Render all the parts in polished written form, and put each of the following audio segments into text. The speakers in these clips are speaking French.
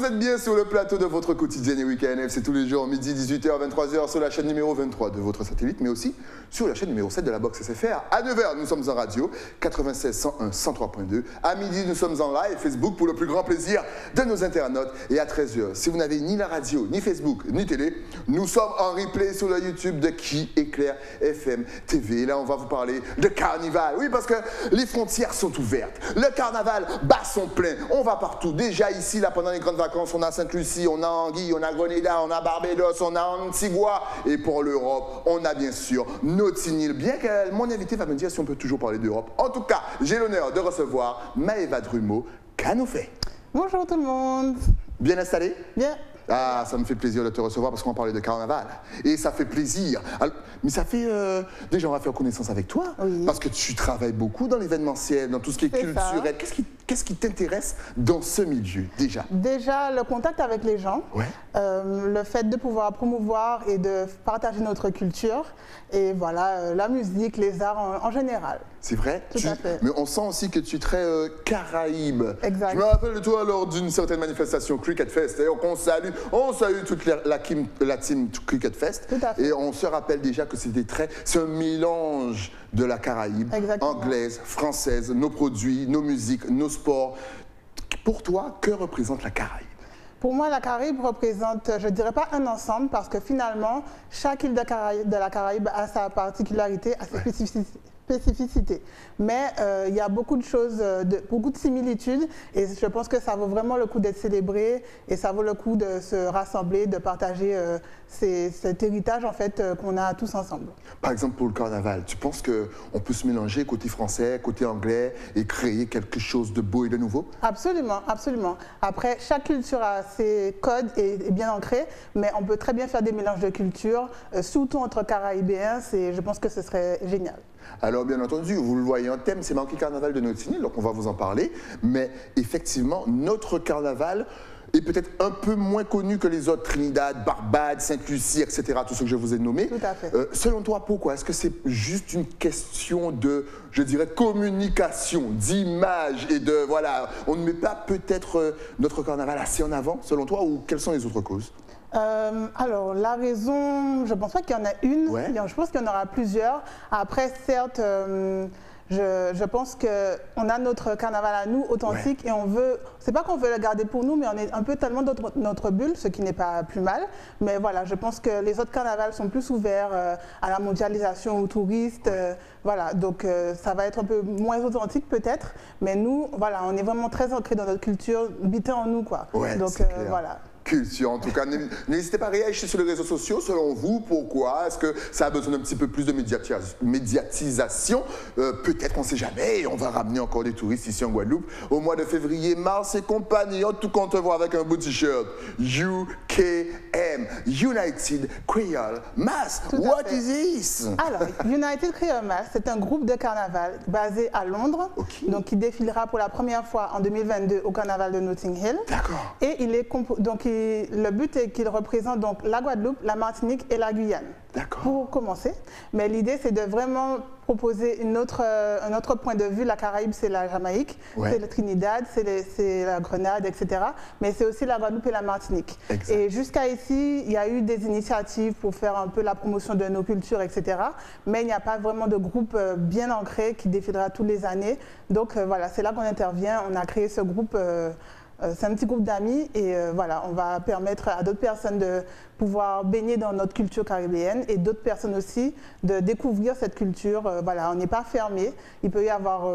Vous êtes bien sur le plateau de votre quotidien et week-end. C'est tous les jours, midi, 18h, 23h, sur la chaîne numéro 23 de votre satellite, mais aussi sur la chaîne numéro 7 de la box SFR. À 9h, nous sommes en radio, 96 101 103.2. À midi, nous sommes en live Facebook pour le plus grand plaisir de nos internautes. Et à 13h, si vous n'avez ni la radio, ni Facebook, ni télé, nous sommes en replay sur le YouTube de Qui Éclaire FM TV. Et là, on va vous parler de carnaval. Oui, parce que les frontières sont ouvertes. Le carnaval bat son plein. On va partout. Déjà ici, là, pendant les grandes vacances, on a Sainte-Lucie, on a Anguille, on a Grenada, on a Barbados, on a Antigua. Et pour l'Europe, on a bien sûr Notting Hill. Bien que mon invité va me dire si on peut toujours parler d'Europe. En tout cas, j'ai l'honneur de recevoir Maëva Drumeau. Qu'a nous fait? Bonjour tout le monde. Bien installé? Bien. Ah, ça me fait plaisir de te recevoir parce qu'on parlait de carnaval. Et ça fait plaisir. Alors, mais ça fait... déjà, on va faire connaissance avec toi. Oui. Parce que tu travailles beaucoup dans l'événementiel, dans tout ce qui est culturel. Qu'est-ce qui t'intéresse dans ce milieu, déjà? Déjà, le contact avec les gens. Ouais. Le fait de pouvoir promouvoir et de partager notre culture. Et voilà, la musique, les arts en général. C'est vrai? Tout à fait. Mais on sent aussi que tu es très caraïbe. Exact. Je me rappelle de toi lors d'une certaine manifestation Cricket Fest. D'ailleurs, on salue toute la team Cricket Fest. Tout à fait. Et on se rappelle déjà que c'est un mélange de la Caraïbe, Exactement. anglaise, française, nos produits, nos musiques, nos sports. Pour toi, que représente la Caraïbe? Pour moi, la Caraïbe représente, je ne dirais pas un ensemble, parce que finalement, chaque île de la Caraïbe a sa particularité, a ses spécificités. Mais il y a beaucoup de choses, beaucoup de similitudes, et je pense que ça vaut vraiment le coup d'être célébré, et ça vaut le coup de se rassembler, de partager cet héritage en fait qu'on a tous ensemble. Par exemple, pour le carnaval, tu penses qu'on peut se mélanger côté français, côté anglais, et créer quelque chose de beau et de nouveau? Absolument, absolument. Après, chaque culture a ses codes et est bien ancrée, mais on peut très bien faire des mélanges de cultures, surtout entre Caraïbéens, je pense que ce serait génial. Alors, bien entendu, vous le voyez en thème, c'est marqué Carnaval de Notting Hill, donc on va vous en parler. Mais effectivement, notre carnaval est peut-être un peu moins connu que les autres, Trinidad, Barbade, Sainte-Lucie, etc., tout ce que je vous ai nommé. Tout à fait. Selon toi, pourquoi? Est-ce que c'est juste une question de, je dirais, communication, d'image et de, voilà, on ne met pas peut-être notre carnaval assez en avant, selon toi, ou quelles sont les autres causes? Alors, la raison, je ne pense pas qu'il y en a une, Ouais. je pense qu'il y en aura plusieurs. Après, certes, je pense qu'on a notre carnaval à nous, authentique, Ouais. et on veut, c'est pas qu'on veut le garder pour nous, mais on est un peu tellement dans notre bulle, ce qui n'est pas plus mal. Mais voilà, je pense que les autres carnavals sont plus ouverts à la mondialisation, aux touristes. Voilà, donc ça va être un peu moins authentique peut-être, mais nous, voilà, on est vraiment très ancré dans notre culture, habité en nous, quoi. Ouais, donc c'est clair. voilà. Culture, en tout cas, n'hésitez pas à réagir sur les réseaux sociaux. Selon vous, pourquoi? Est-ce que ça a besoin d'un petit peu plus de médiatisation? Peut-être qu'on ne sait jamais et on va ramener encore des touristes ici en Guadeloupe au mois de février, mars et compagnie. En tout cas, on te voit avec un beau t-shirt UKM, United Creole Mass. Tout à What fait. is this? Alors, United Creole Mass, c'est un groupe de carnaval basé à Londres, Ok. donc qui défilera pour la première fois en 2022 au carnaval de Notting Hill. D'accord. Et le but est qu'il représente donc la Guadeloupe, la Martinique et la Guyane. D'accord. Pour commencer. Mais l'idée, c'est de vraiment proposer un autre point de vue. La Caraïbe, c'est la Jamaïque, Ouais. c'est le Trinidad, c'est la Grenade, etc. Mais c'est aussi la Guadeloupe et la Martinique. Exact. Et jusqu'à ici, il y a eu des initiatives pour faire un peu la promotion de nos cultures, etc. Mais il n'y a pas vraiment de groupe bien ancré qui défilera tous les années. Donc voilà, c'est là qu'on intervient. On a créé ce groupe. C'est un petit groupe d'amis et voilà, on va permettre à d'autres personnes de pouvoir baigner dans notre culture caribéenne et d'autres personnes aussi de découvrir cette culture. Voilà, on n'est pas fermé. Il peut y avoir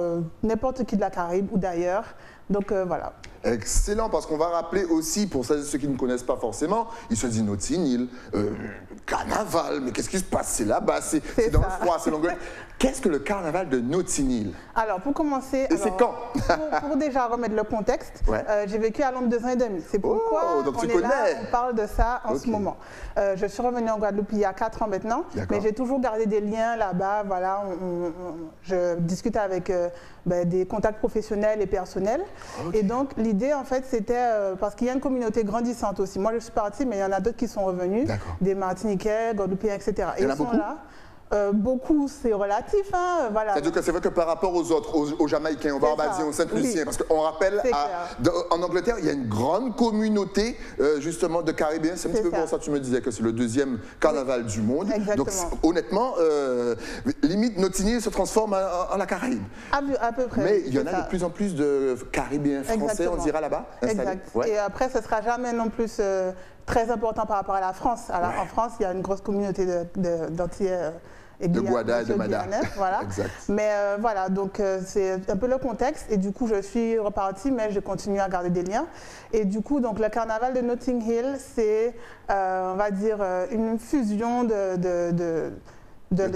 n'importe qui de la Caraïbe ou d'ailleurs. Donc voilà. Excellent, parce qu'on va rappeler aussi, pour ceux qui ne connaissent pas forcément, ils se disent Notting Hill, carnaval, mais qu'est-ce qui se passe? C'est là-bas, c'est dans le froid, c'est l'anglais. Qu'est-ce que le carnaval de Notting Hill? Alors, pour commencer, Et c'est quand? pour déjà remettre le contexte, Ouais. j'ai vécu à Londres 2 ans et demi. C'est pourquoi donc on tu est là, connais. on parle de ça en Ok. ce moment. Je suis revenue en Guadeloupe il y a 4 ans maintenant, D'accord. mais j'ai toujours gardé des liens là-bas. Voilà, je discute avec des contacts professionnels et personnels. Ok. Et donc, l'idée, en fait, c'était parce qu'il y a une communauté grandissante aussi. Moi, je suis partie, mais il y en a d'autres qui sont revenus, D'accord. des Martiniquais, Guadeloupéens, etc. Il y en Et a ils sont beaucoup? là. Beaucoup, c'est relatif. Hein, voilà. C'est-à-dire que c'est vrai que par rapport aux autres, aux Jamaïcains, aux Barbadiens, aux Saint-Luciens, parce qu'on rappelle, en Angleterre, il y a une grande communauté justement de Caribéens. C'est un petit peu pour ça que tu me disais que c'est le deuxième carnaval du monde. Exactement. Donc honnêtement, limite, Notting Hill se transforme en la Caraïbe. À peu près. Mais il y en a de plus en plus de Caribéens français, on dira là-bas, installés. Exact. Ouais. Et après, ce ne sera jamais non plus très important par rapport à la France. Alors, en France, il y a une grosse communauté d'Antillais. De Guada et de Mada. Voilà. Exact. Mais voilà, donc c'est un peu le contexte. Et du coup, je suis repartie, mais je continue à garder des liens. Et du coup, donc, le carnaval de Notting Hill, c'est, on va dire, une fusion de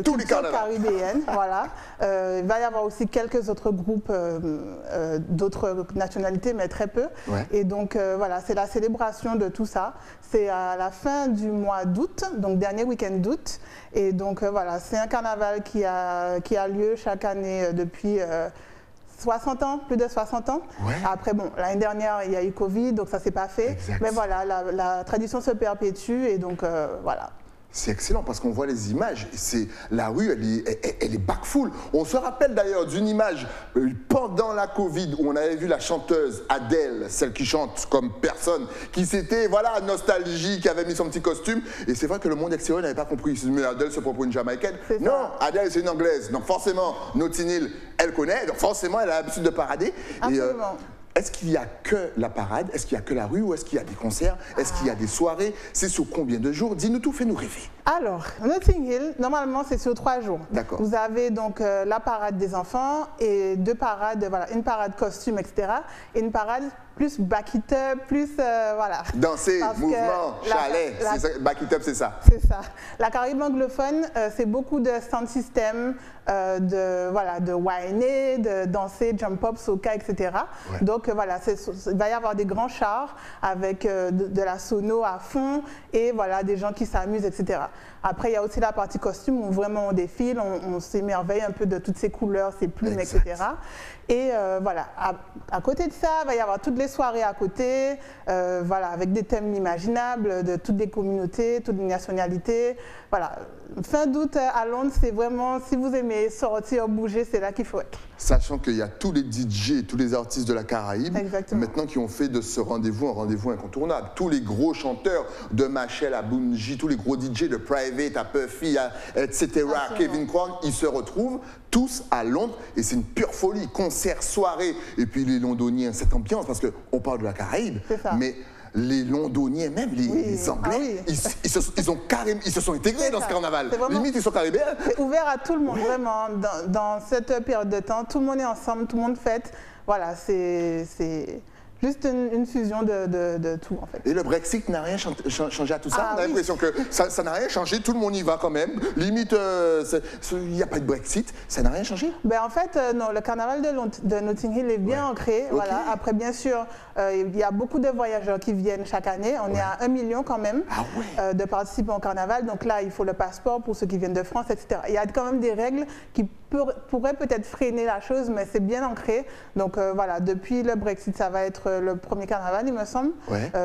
tous les caribéennes, voilà. Il va y avoir aussi quelques autres groupes d'autres nationalités, mais très peu. Ouais. Et donc, voilà, c'est la célébration de tout ça. C'est à la fin du mois d'août, donc dernier week-end d'août. Et donc, voilà, c'est un carnaval qui a lieu chaque année depuis 60 ans, plus de 60 ans. Ouais. Après, bon, l'année dernière, il y a eu Covid, donc ça ne s'est pas fait. Exact. Mais voilà, la tradition se perpétue et donc, voilà. C'est excellent parce qu'on voit les images. La rue, elle est back full. On se rappelle d'ailleurs d'une image pendant la Covid où on avait vu la chanteuse Adèle, celle qui chante comme personne, qui s'était, voilà, nostalgie, qui avait mis son petit costume. Et c'est vrai que le monde extérieur n'avait pas compris. Mais Adèle se propose une Jamaïcaine. Non, Adèle, c'est une Anglaise. Donc forcément, Notting Hill, elle connaît. Donc forcément, elle a l'habitude de parader. Absolument. Est-ce qu'il n'y a que la parade? Est-ce qu'il n'y a que la rue? Ou est-ce qu'il y a des concerts? Est-ce qu'il y a des soirées? C'est sur combien de jours? Dis-nous tout, fais-nous rêver. Alors, Notting Hill, normalement, c'est sur 3 jours. D'accord. Vous avez donc la parade des enfants et 2 parades, voilà, une parade costume, etc. Et une parade plus back it up, plus, voilà. Danser, mouvement, chalet, back it up, c'est ça. C'est ça. La Caraïbe anglophone, c'est beaucoup de sound system, de whiner, de danser, jump up, soca, etc. Ouais. Donc voilà, il va y avoir des grands chars avec de la sono à fond et voilà, des gens qui s'amusent, etc. Après, il y a aussi la partie costume où vraiment on défile, on s'émerveille un peu de toutes ces couleurs, ces plumes, etc. Et voilà, à côté de ça, il va y avoir toutes les soirées à côté, voilà, avec des thèmes imaginables de toutes les communautés, toutes les nationalités. Voilà, fin d'août à Londres, c'est vraiment, si vous aimez sortir, bouger, c'est là qu'il faut être. Sachant qu'il y a tous les DJ, tous les artistes de la Caraïbe, maintenant qui ont fait de ce rendez-vous un rendez-vous incontournable. Tous les gros chanteurs de Machel à Bunji, tous les gros DJ de Private à Puffy, etc., absolument. Kevin Crown, ils se retrouvent tous à Londres et c'est une pure folie. Concert, soirée, et puis les Londoniens, cette ambiance, parce qu'on parle de la Caraïbe, mais les Londoniens même, les Anglais, ils se sont intégrés dans ce carnaval. Limite, ils sont caribéens. C'est ouvert à tout le monde, vraiment. Dans cette période de temps, tout le monde est ensemble, tout le monde fête. Voilà, c'est juste une fusion de tout, en fait. Et le Brexit n'a rien changé à tout ça? On a l'impression que ça n'a rien changé, tout le monde y va quand même. Limite, il n'y a pas de Brexit, ça n'a rien changé? Ben, en fait, non, le carnaval de Notting Hill est bien ancré. Voilà. Après, bien sûr, il y a beaucoup de voyageurs qui viennent chaque année. On est à 1 million quand même de participants au carnaval. Donc là, il faut le passeport pour ceux qui viennent de France, etc. Il y a quand même des règles qui pourraient peut-être freiner la chose, mais c'est bien ancré. Donc voilà, depuis le Brexit, ça va être le premier carnaval, il me semble,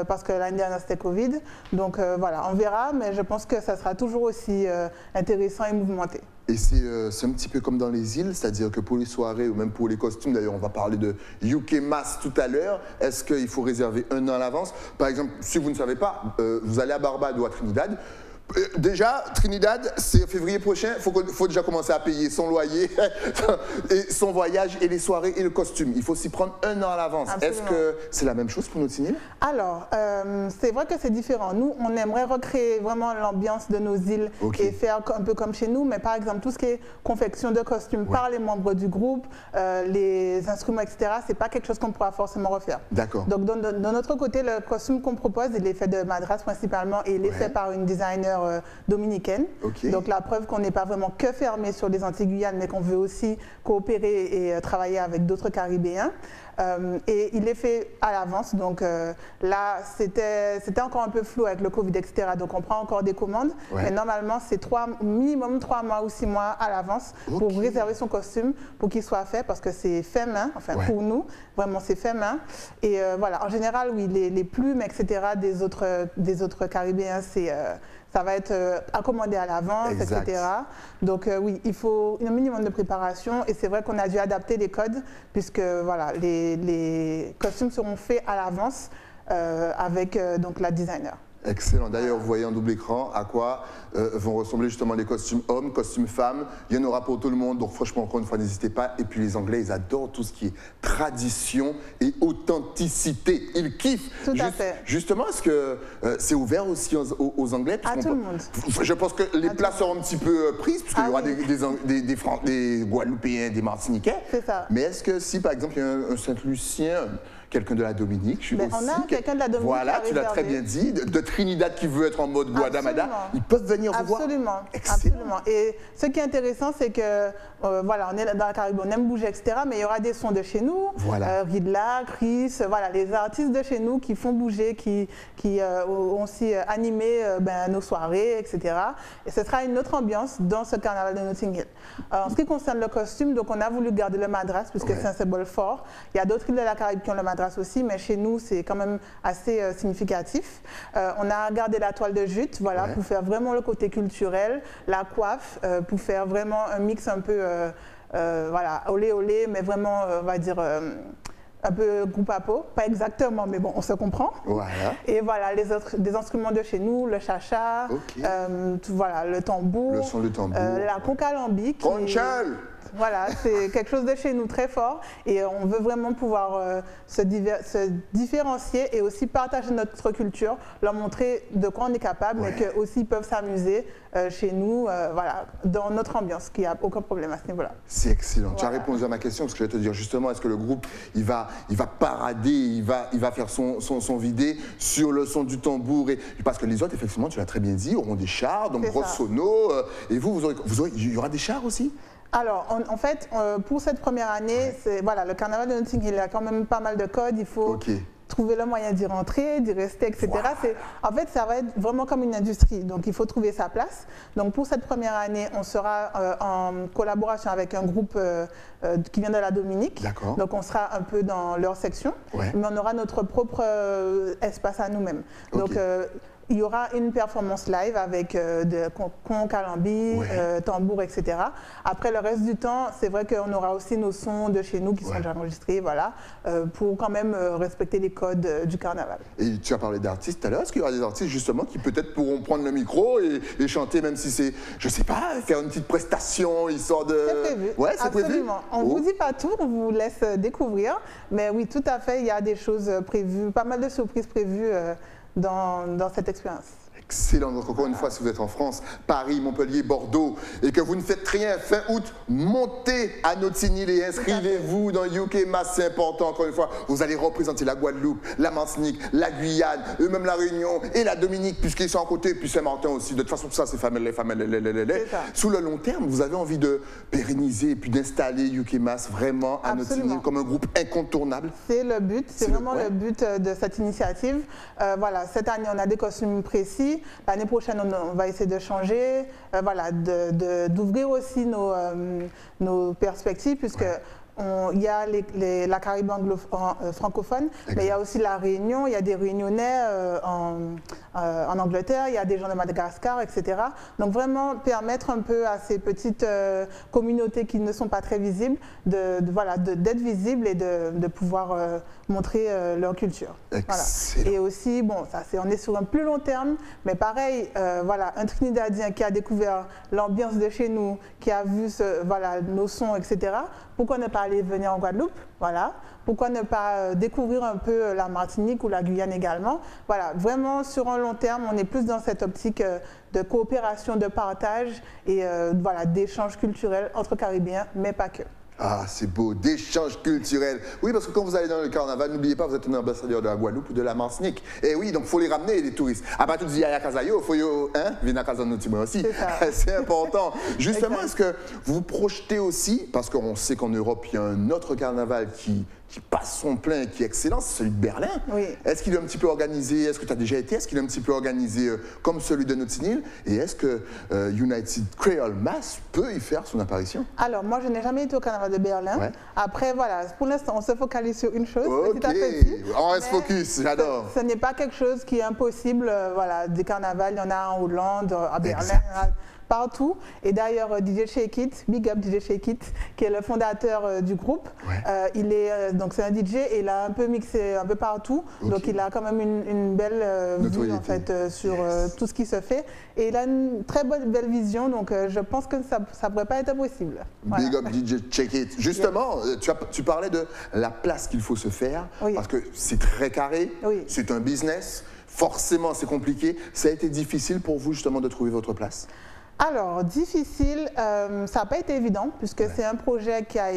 parce que l'année dernière, c'était Covid. Donc voilà, on verra, mais je pense que ça sera toujours aussi intéressant et mouvementé. Et c'est un petit peu comme dans les îles, c'est-à-dire que pour les soirées ou même pour les costumes, d'ailleurs on va parler de UK Mass tout à l'heure, est-ce qu'il faut réserver 1 an à l'avance? Par exemple, si vous ne savez pas, vous allez à Barbade ou à Trinidad. Déjà, Trinidad, c'est février prochain, il faut déjà commencer à payer son loyer, et son voyage et les soirées et le costume. Il faut s'y prendre 1 an à l'avance. Est-ce que c'est la même chose pour Notting Hill? Alors, c'est vrai que c'est différent. Nous, on aimerait recréer vraiment l'ambiance de nos îles et faire un peu comme chez nous, mais par exemple, tout ce qui est confection de costumes par les membres du groupe, les instruments, etc., c'est pas quelque chose qu'on pourra forcément refaire. D'accord. Donc, de notre côté, le costume qu'on propose, il est fait de madras principalement et il est fait par une designer dominicaine. Donc la preuve qu'on n'est pas vraiment que fermé sur les Antilles-Guyane, mais qu'on veut aussi coopérer et travailler avec d'autres Caribéens. Et il est fait à l'avance, donc là c'était encore un peu flou avec le Covid, etc. Donc on prend encore des commandes, mais normalement c'est minimum 3 mois ou 6 mois à l'avance pour réserver son costume, pour qu'il soit fait, parce que c'est fait main, enfin pour nous, vraiment c'est fait main. Et voilà, en général, oui, les plumes, etc. des autres Caribéens, ça va être à commander à l'avance, etc. Donc oui, il faut un minimum de préparation et c'est vrai qu'on a dû adapter les codes puisque voilà, les costumes seront faits à l'avance avec donc la designer. Excellent. D'ailleurs, vous voyez en double écran à quoi vont ressembler justement les costumes hommes, costumes femmes. Il y en aura pour tout le monde. Donc franchement, encore une fois, n'hésitez pas. Et puis les Anglais, ils adorent tout ce qui est tradition et authenticité. Ils kiffent. Tout à fait. Justement, est-ce que c'est ouvert aussi aux Anglais? À tout le monde. Je pense que les places seront un petit peu prises, puisqu'il y aura des Guadeloupéens, des Martiniquais. C'est ça. Mais est-ce que si, par exemple, il y a un Saint-Lucien, quelqu'un de la Dominique, je suis aussi... On a quelqu'un de la Dominique. Voilà, tu l'as très bien dit. De Trinidad qui veut être en mode Guadamada, ils peuvent venir vous voir. Absolument. Et ce qui est intéressant, c'est que, voilà, on est dans la Caraïbe, on aime bouger, etc. Mais il y aura des sons de chez nous. Voilà. Ridla, Chris, voilà, les artistes de chez nous qui font bouger, qui ont aussi animé nos soirées, etc. Et ce sera une autre ambiance dans ce carnaval de Notting Hill. En ce qui concerne le costume, donc on a voulu garder le madras, puisque c'est un symbole fort. Il y a d'autres îles de la Caraïbe qui ont le madras aussi, mais chez nous, c'est quand même assez significatif. On a gardé la toile de jute, voilà, pour faire vraiment le côté culturel, la coiffe, pour faire vraiment un mix un peu, voilà, olé olé, mais vraiment, on va dire, un peu groupe à peau, pas exactement, mais bon, on se comprend. Voilà. Et voilà, des instruments de chez nous, le chacha, voilà, le tambour, le son du tambour, la concalambi. Conchal. Voilà, c'est quelque chose de chez nous très fort et on veut vraiment pouvoir se différencier et aussi partager notre culture, leur montrer de quoi on est capable, mais qu'eux aussi peuvent s'amuser chez nous, voilà, dans notre ambiance, qu'il n'y a aucun problème à ce niveau-là. C'est excellent. Voilà. Tu as répondu à ma question parce que je vais te dire justement, est-ce que le groupe, il va parader, il va faire son vidé sur le son du tambour parce que les autres, effectivement, tu l'as très bien dit, auront des chars, donc gros sonos. Et il y aura des chars aussi? Alors, en fait, pour cette première année, voilà, le carnaval de Notting Hill, il y a quand même pas mal de codes. Il faut trouver le moyen d'y rentrer, d'y rester, etc. Voilà. En fait, ça va être vraiment comme une industrie. Donc, il faut trouver sa place. Donc, pour cette première année, on sera en collaboration avec un groupe qui vient de la Dominique. Donc, on sera un peu dans leur section. Mais on aura notre propre espace à nous-mêmes. Donc, il y aura une performance live avec de concalambi, tambour, etc. Après, le reste du temps, c'est vrai qu'on aura aussi nos sons de chez nous qui sont déjà enregistrés, voilà, pour quand même respecter les codes du carnaval. Et tu as parlé d'artistes tout à l'heure. Est-ce qu'il y aura des artistes, justement, qui peut-être pourront prendre le micro et chanter, même si c'est, je sais pas, faire une petite prestation, histoire de... C'est prévu. Ouais, c'est prévu. Absolument. On ne vous dit pas tout, on vous laisse découvrir. Mais oui, tout à fait, il y a des choses prévues, pas mal de surprises prévues dans cette expérience. Excellent. Donc encore une fois, si vous êtes en France, Paris, Montpellier, Bordeaux, et que vous ne faites rien, fin août, montez à Notting Hill et inscrivez-vous dans UK Mass, c'est important. Encore une fois, vous allez représenter la Guadeloupe, la Martinique, la Guyane, eux-mêmes la Réunion et la Dominique, puisqu'ils sont à côté, puis Saint-Martin aussi. De toute façon, tout ça, c'est famille. Sous le long terme, vous avez envie de pérenniser et puis d'installer UK Mass vraiment à Notting Hill comme un groupe incontournable? C'est le but, c'est vraiment le but de cette initiative. Voilà, cette année, on a des costumes précis. L'année prochaine, on va essayer de changer, voilà, d'ouvrir aussi nos perspectives, puisque il y a la Caraïbe francophone, mais il y a aussi la Réunion, il y a des Réunionnais en Angleterre, il y a des gens de Madagascar, etc. Donc vraiment permettre un peu à ces petites communautés qui ne sont pas très visibles d'être visibles et de pouvoir montrer leur culture. Voilà. Et aussi, bon, on est sur un plus long terme, mais pareil, voilà, un Trinidadien qui a découvert l'ambiance de chez nous, qui a vu nos sons, etc. Pourquoi ne pas aller venir en Guadeloupe? Voilà. Pourquoi ne pas découvrir un peu la Martinique ou la Guyane également? Voilà, vraiment sur un long terme, on est plus dans cette optique de coopération, de partage et voilà, d'échanges culturels entre Caribéens, mais pas que. Ah, c'est beau, d'échanges culturels. Oui, parce que quand vous allez dans le carnaval, n'oubliez pas, vous êtes un ambassadeur de la Guadeloupe ou de la Martinique. Et oui, donc il faut les ramener, les touristes. À part tout dire, à Kazayo, il faut venir à Kazanoutima aussi. C'est important. Justement, est-ce que vous projetez aussi, parce qu'on sait qu'en Europe, il y a un autre carnaval qui passe son plein, qui est excellent, c'est celui de Berlin. Oui. Est-ce qu'il est un petit peu organisé, est-ce que tu as déjà été, est-ce qu'il est un petit peu organisé comme celui de Notting Hill? Et est-ce que United Creole Mass peut y faire son apparition? Alors, moi, je n'ai jamais été au carnaval carnaval de Berlin. Ouais. Après, voilà, pour l'instant, on se focalise sur une chose, Ok, petit à petit. on reste Mais focus, j'adore. Ce n'est pas quelque chose qui est impossible. Voilà, des carnavals, il y en a en Hollande, à Berlin, Exact. partout. Et d'ailleurs, DJ Shake It, big up DJ Shake It, qui est le fondateur du groupe. Ouais. Il est donc c'est un DJ et il a un peu mixé un peu partout. Ok. Donc il a quand même une belle vue Notoriété. en fait sur tout ce qui se fait. Et il a une très belle vision. Donc je pense que ça ne pourrait pas être impossible. Voilà. Big up DJ Check It. Justement, tu parlais de la place qu'il faut se faire, Oui. parce que c'est très carré, Oui. c'est un business, forcément c'est compliqué. Ça a été difficile pour vous justement de trouver votre place? Alors, difficile, ça n'a pas été évident, puisque c'est un projet qui a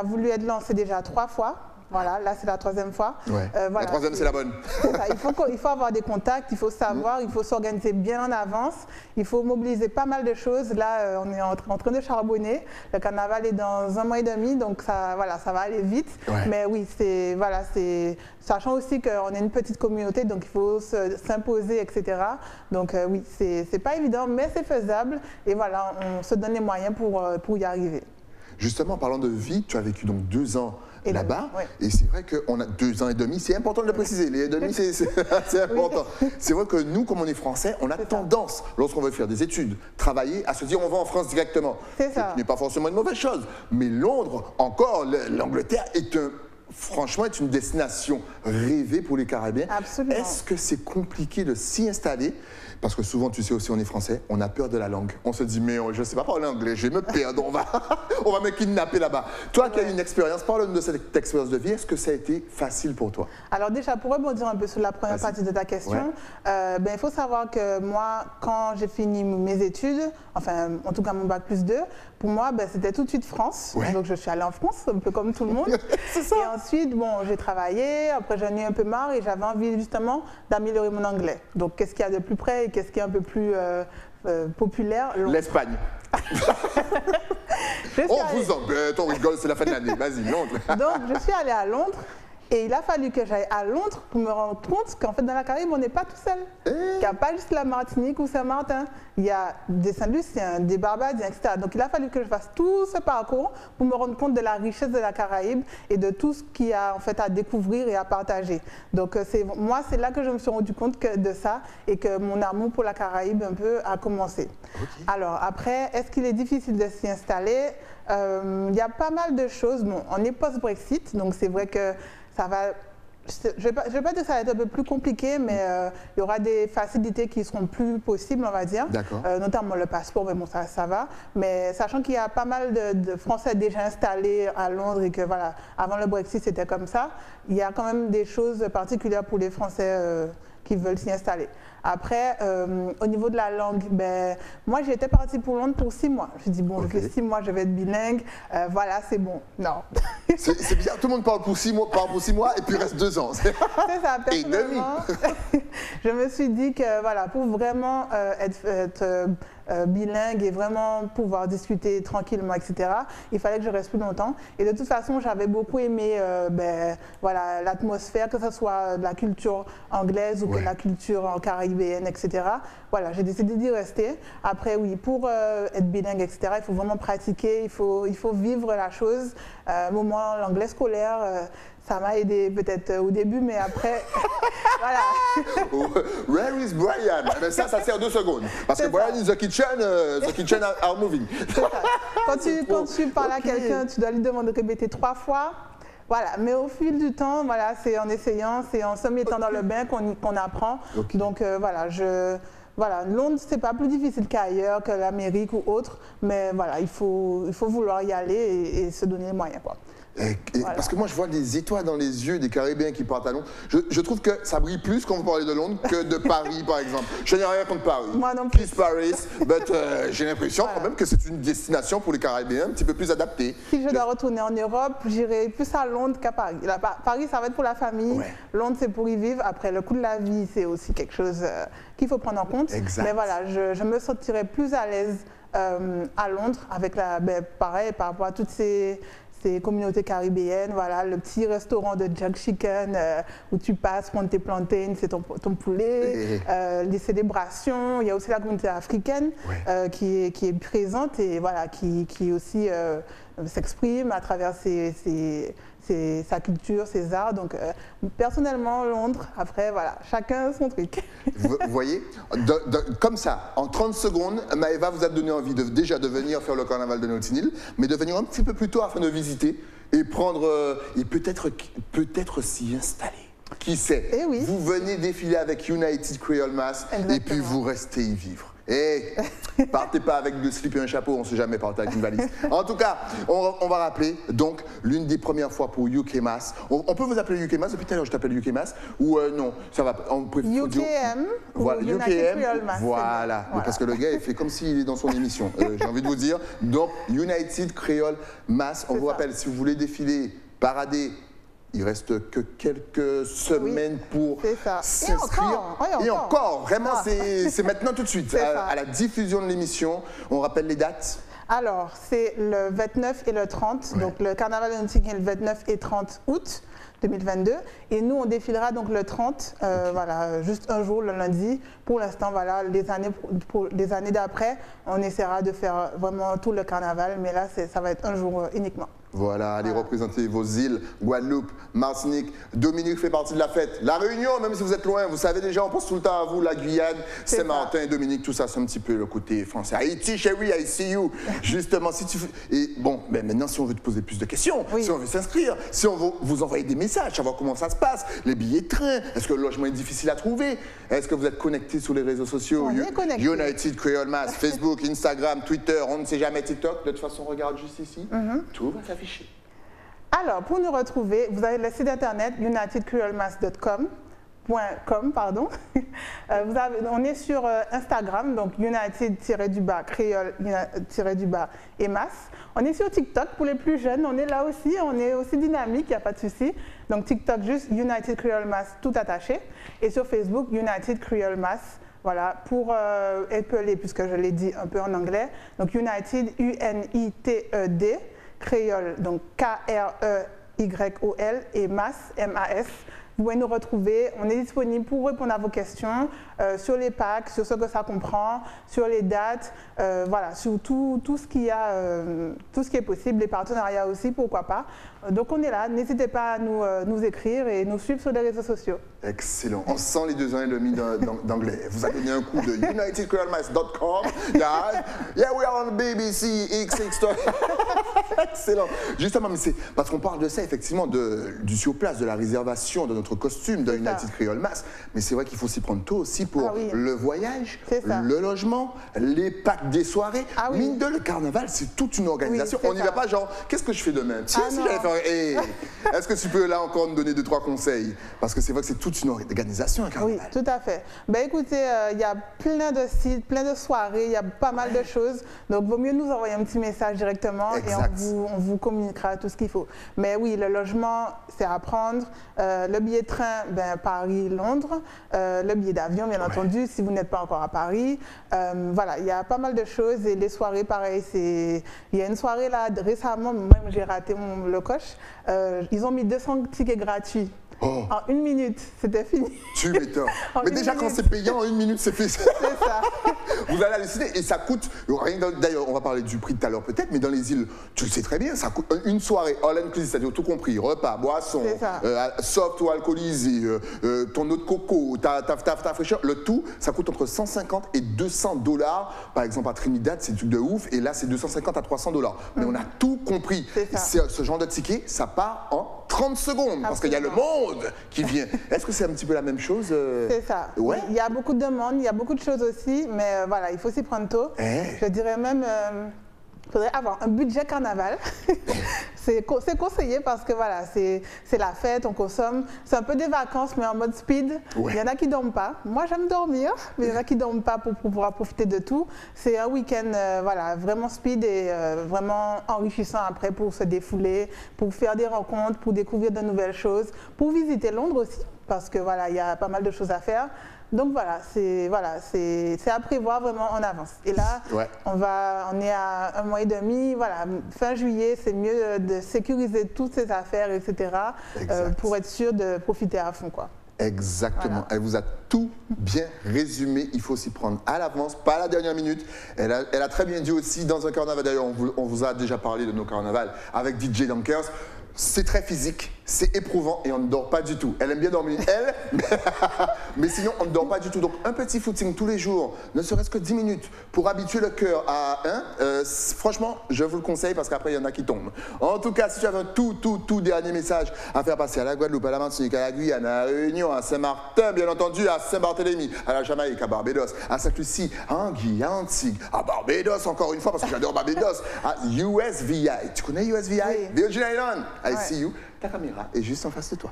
voulu être lancé déjà 3 fois. Voilà, là c'est la 3e fois. Ouais. Voilà, La 3e, c'est la bonne. C'est ça, il faut avoir des contacts, il faut savoir, il faut s'organiser bien en avance, il faut mobiliser pas mal de choses. Là, on est en train de charbonner. Le carnaval est dans 1 mois et demi, donc ça, voilà, ça va aller vite. Ouais. Mais oui, sachant aussi qu'on est une petite communauté, donc il faut s'imposer, etc. Donc oui, c'est pas évident, mais c'est faisable. Et voilà, on se donne les moyens pour y arriver. Justement, parlant de vie, tu as vécu donc 2 ans Et là-bas. ouais. Et c'est vrai qu'on a 2 ans et demi, c'est important de le préciser, les 2 ans et demi, c'est important. C'est vrai que nous, comme on est français, on a tendance, lorsqu'on veut faire des études, travailler, à se dire on va en France directement. C'est ça. Ce qui n'est pas forcément une mauvaise chose. Mais Londres, encore, l'Angleterre franchement, est une destination rêvée pour les Caraïbes. Absolument. Est-ce que c'est compliqué de s'y installer? Parce que souvent, tu sais aussi, on est français, on a peur de la langue. On se dit, mais je ne sais pas parler anglais, je vais me perdre, on va me kidnapper là-bas. Toi qui as eu une expérience, parle-nous de cette expérience de vie. Est-ce que ça a été facile pour toi? Alors déjà, pour rebondir un peu sur la première partie de ta question, il faut savoir que moi, quand j'ai fini mes études, enfin en tout cas mon bac plus 2, pour moi, c'était tout de suite France. Ouais. Donc je suis allée en France, un peu comme tout le monde. C'est ça. Et ensuite, j'ai travaillé, après j'en ai eu un peu marre et j'avais envie justement d'améliorer mon anglais. Donc qu'est-ce qu'il y a de plus près et qu'est-ce qui est un peu plus populaire? L'Espagne. Vous embête, on rigole, c'est la fin de l'année. Vas-y, Londres. Donc, je suis allée à Londres et il a fallu que j'aille à Londres pour me rendre compte qu'en fait, dans la Caraïbe, on n'est pas tout seul. Il n'y a pas juste la Martinique ou Saint-Martin. Il y a des Saint-Luciens, des Barbadiens, etc. Donc, il a fallu que je fasse tout ce parcours pour me rendre compte de la richesse de la Caraïbe et de tout ce qu'il y a en fait à découvrir et à partager. Donc, c'est là que je me suis rendu compte de ça et que mon amour pour la Caraïbe un peu a commencé. Okay. Alors, après, est-ce qu'il est difficile de s'y installer? Il y a pas mal de choses. Bon, on est post-Brexit, donc c'est vrai que ça va, je ne vais pas dire que ça va être un peu plus compliqué, mais il y aura des facilités qui seront plus possibles, on va dire. Notamment le passeport, mais bon, ça va. Mais sachant qu'il y a pas mal de Français déjà installés à Londres et que voilà, avant le Brexit, c'était comme ça, il y a quand même des choses particulières pour les Français qui veulent s'y installer. Après, au niveau de la langue, moi j'étais partie pour Londres pour 6 mois. Je dis bon, je fais 6 mois, je vais être bilingue, voilà, c'est bon. Non. C'est bizarre, tout le monde parle pour 6 mois, et puis il reste 2 ans. C'est ça, personnellement. Je me suis dit que voilà, pour vraiment être bilingue et vraiment pouvoir discuter tranquillement, etc., il fallait que je reste plus longtemps. Et de toute façon, j'avais beaucoup aimé voilà, l'atmosphère, que ce soit de la culture anglaise ou que la culture caribéenne, etc. Voilà, j'ai décidé d'y rester. Après, oui, pour être bilingue, etc., il faut vraiment pratiquer, il faut vivre la chose. Moment, l'anglais scolaire, ça m'a aidé peut-être au début, mais après, voilà. Where is Brian? Mais ça sert 2 secondes. Parce que Brian is the kitchen are moving. Quand tu parles à quelqu'un, tu dois lui demander de répéter 3 fois. Voilà, mais au fil du temps, voilà, c'est en essayant, c'est en se mettant dans le bain qu'on apprend. Donc voilà, Londres, c'est pas plus difficile qu'ailleurs, que l'Amérique ou autre, mais voilà, il faut vouloir y aller et se donner les moyens, quoi. Voilà. Parce que moi, je vois des étoiles dans les yeux des Caribéens qui partent à Londres. Je trouve que ça brille plus quand vous parlez de Londres que de Paris, par exemple. Je n'ai rien contre Paris. Moi non plus. Peace Paris, but j'ai l'impression quand même que c'est une destination pour les Caribéens un petit peu plus adaptée. Si je dois retourner en Europe, j'irai plus à Londres qu'à Paris. Paris, ça va être pour la famille. Ouais. Londres, c'est pour y vivre. Après, le coût de la vie, c'est aussi quelque chose qu'il faut prendre en compte. Exact. Mais voilà, je me sentirais plus à l'aise à Londres avec pareil, par rapport à toutes ces c'est communauté caribéenne, voilà, le petit restaurant de Jug Chicken où tu passes prendre tes plantains, c'est ton poulet, les célébrations. Il y a aussi la communauté africaine qui est présente et voilà, qui aussi s'exprime à travers sa culture, ses arts. Donc, personnellement, Londres, après, voilà, chacun son truc. Vous voyez, comme ça, en 30 secondes, Maëva vous a donné envie déjà de venir faire le carnaval de Notting Hill, mais de venir un petit peu plus tôt afin de visiter et prendre, et peut-être s'y installer. Qui sait? Eh oui. Vous venez défiler avec United Creole Mass et puis vous restez y vivre. Et partez pas avec deux slips et un chapeau, on ne sait jamais partir avec une valise. En tout cas, on va rappeler donc l'une des premières fois pour UK Mass. On peut vous appeler UK Mass, depuis tout à l'heure je t'appelle UK Mass, ou non, ça va. UKM, voilà, United UKM, Creole Mass. voilà. Parce que le gars il fait comme s'il est dans son émission. J'ai envie de vous dire, donc United Creole Mass, on vous rappelle, si vous voulez défiler, parader, il reste que quelques semaines pour s'inscrire. Et encore, vraiment, c'est maintenant tout de suite. À la diffusion de l'émission, on rappelle les dates. Alors, c'est le 29 et le 30, donc le carnaval de Notting Hill, le 29 et 30 août 2022. Et nous, on défilera donc le 30, voilà, juste un jour, le lundi. Pour l'instant, voilà, les années d'après, on essaiera de faire vraiment tout le carnaval, mais là, ça va être un jour uniquement. Voilà, allez représenter vos îles, Guadeloupe, Martinique. Dominique fait partie de la fête. La Réunion, même si vous êtes loin, vous savez déjà, on pense tout le temps à vous, la Guyane, Saint-Martin, Dominique, tout ça, c'est un petit peu le côté français. Haïti, chérie, I see you. Justement, si tu... Et bon, ben maintenant, si on veut te poser plus de questions, si on veut s'inscrire, si on veut vous envoyer des messages, savoir comment ça se passe, les billets de train, est-ce que le logement est difficile à trouver? Est-ce que vous êtes connecté sur les réseaux sociaux? On est connecté. United Creole Mass, Facebook, Instagram, Twitter, on ne sait jamais TikTok. De toute façon, regarde juste ici, tout va s'afficher. Alors, pour nous retrouver, vous avez le site internet unitedcreolemass.com. On est sur Instagram, donc United-Creole-et Mass. On est sur TikTok pour les plus jeunes, on est là aussi, on est aussi dynamique, il n'y a pas de souci. Donc TikTok, juste United Creole Mass, tout attaché. Et sur Facebook, United Creole Mass. Voilà, pour épeler, puisque je l'ai dit un peu en anglais. Donc United, U-N-I-T-E-D, Créole, donc K-R-E-Y-O-L, et Mass, M-A-S. Vous pouvez nous retrouver, on est disponible pour répondre à vos questions sur les packs, sur ce que ça comprend, sur les dates, voilà, sur tout ce qui est possible, les partenariats aussi, pourquoi pas. Donc on est là, n'hésitez pas à nous écrire et nous suivre sur les réseaux sociaux. Excellent, on sent les 2 ans et demi d'anglais. Vous avez donné un coup de unitedcreolemass.com. Yeah, we are on BBC XX. Excellent. Justement, mais c'est parce qu'on parle de ça, effectivement, du sur-place, de la réservation de notre costume de United Creole Mass. Mais c'est vrai qu'il faut s'y prendre tôt aussi pour le voyage, le logement, les packs des soirées. Mine de le carnaval, c'est toute une organisation. On n'y va pas genre, qu'est-ce que je fais demain? Tiens, si j'allais faire... Est-ce que tu peux là encore nous donner 2-3 conseils? Parce que c'est vrai que c'est toute une organisation, un carnaval. Oui, tout à fait. Ben, écoutez, il y a plein de sites, plein de soirées, il y a pas mal de choses. Donc, il vaut mieux nous envoyer un petit message directement et on vous communiquera tout ce qu'il faut. Mais oui, le logement, c'est à prendre. Le billet de train, ben, Paris-Londres. Le billet d'avion, bien entendu, si vous n'êtes pas encore à Paris. Voilà, il y a pas mal de choses. Et les soirées, pareil, il y a une soirée là, récemment, même j'ai raté le coche. Ils ont mis 200 tickets gratuits. En 1 minute, c'était fini. Tu m'étonnes. Mais déjà, quand c'est payant, en 1 minute, c'est fait. C'est ça. Vous allez halluciner et ça coûte, d'ailleurs, on va parler du prix tout à l'heure peut-être, mais dans les îles, tu le sais très bien, ça coûte une soirée all inclusive, c'est-à-dire tout compris, repas, boisson, soft ou alcoolisé, ton eau de coco, ta fraîcheur, le tout, ça coûte entre 150 et 200 $. Par exemple, à Trinidad, c'est du truc de ouf, et là, c'est 250 à 300 $. Mais on a tout compris. Ce genre de ticket, ça part en 30 secondes, parce qu'il y a le monde qui vient. Est-ce que c'est un petit peu la même chose C'est ça. Ouais. Il y a beaucoup de demandes, il y a beaucoup de choses aussi, mais voilà, il faut s'y prendre tôt. Je dirais même, il faudrait avoir un budget carnaval. C'est conseillé parce que voilà, c'est la fête, on consomme. C'est un peu des vacances, mais en mode speed. Il y en a qui ne dorment pas. Moi, j'aime dormir, mais il y en a qui ne dorment pas pour pouvoir profiter de tout. C'est un week-end voilà, vraiment speed et vraiment enrichissant après pour se défouler, pour faire des rencontres, pour découvrir de nouvelles choses, pour visiter Londres aussi, parce que voilà, il y a pas mal de choses à faire. Donc voilà, c'est à prévoir vraiment en avance. Et là, on est à 1 mois et demi. Voilà, fin juillet, c'est mieux de sécuriser toutes ces affaires, etc. Pour être sûr de profiter à fond, quoi. Exactement. Voilà. Elle vous a tout bien résumé. Il faut s'y prendre à l'avance, pas à la dernière minute. Elle a très bien dit aussi dans un carnaval. D'ailleurs, on vous a déjà parlé de nos carnavals avec DJ Dankers. C'est très physique, c'est éprouvant et on ne dort pas du tout. Elle aime bien dormir, elle, mais sinon on ne dort pas du tout. Donc un petit footing tous les jours, ne serait-ce que 10 minutes pour habituer le cœur à franchement, je vous le conseille parce qu'après il y en a qui tombent. En tout cas, si tu avais un tout dernier message à faire passer à la Guadeloupe, à la Martinique, à la Guyane, à la Réunion, à Saint-Martin, bien entendu, à Saint-Barthélemy, à la Jamaïque, à Barbados, à Sainte-Lucie, à Anguille, à Antigua, à Barbados encore une fois parce que j'adore Barbados, à USVI. Tu connais USVI? Oui. Virgin Islands. I see you. Ta caméra est juste en face de toi.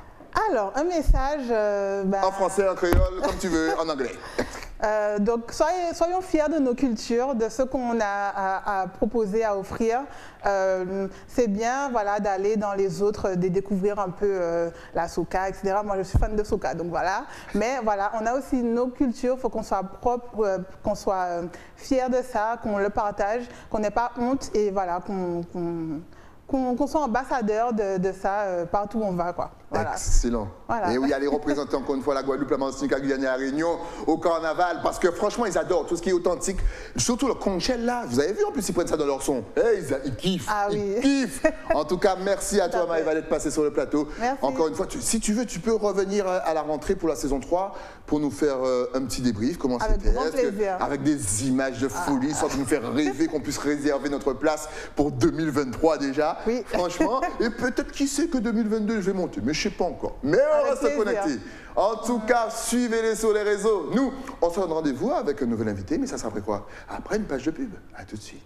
Alors, un message... en français, en créole, comme tu veux, en anglais. Donc, soyons fiers de nos cultures, de ce qu'on a à proposer, à offrir. C'est bien, voilà, d'aller dans les autres, de découvrir un peu la soca, etc. Moi, je suis fan de soca, donc voilà. Mais voilà, on a aussi nos cultures, il faut qu'on soit propre, qu'on soit fiers de ça, qu'on le partage, qu'on n'ait pas honte et voilà, qu'on soit ambassadeur de ça partout où on va, quoi. Voilà. Excellent. Voilà. Et oui, allez représenter encore une fois la Guadeloupe, la Martinique, la Guyane et la Réunion au carnaval, parce que franchement, ils adorent tout ce qui est authentique. Surtout le conchel là, vous avez vu en plus, ils prennent ça dans leur son. Hey, ils kiffent. Ah oui. Ils kiffent. En tout cas, merci à toi, Maëva, d'être passée sur le plateau. Merci. Encore une fois, si tu veux, tu peux revenir à la rentrée pour la saison 3 pour nous faire un petit débrief. Comment c'était? Avec des images de folie, sans nous faire rêver qu'on puisse réserver notre place pour 2023 déjà. Oui. Franchement, et peut-être qui sait que 2022 je vais monter, mais je ne sais pas encore. Mais on va se connecter. En tout cas, suivez-les sur les réseaux. Nous, on se donne rendez-vous avec un nouvel invité, mais ça sera après quoi? Après une page de pub. À tout de suite.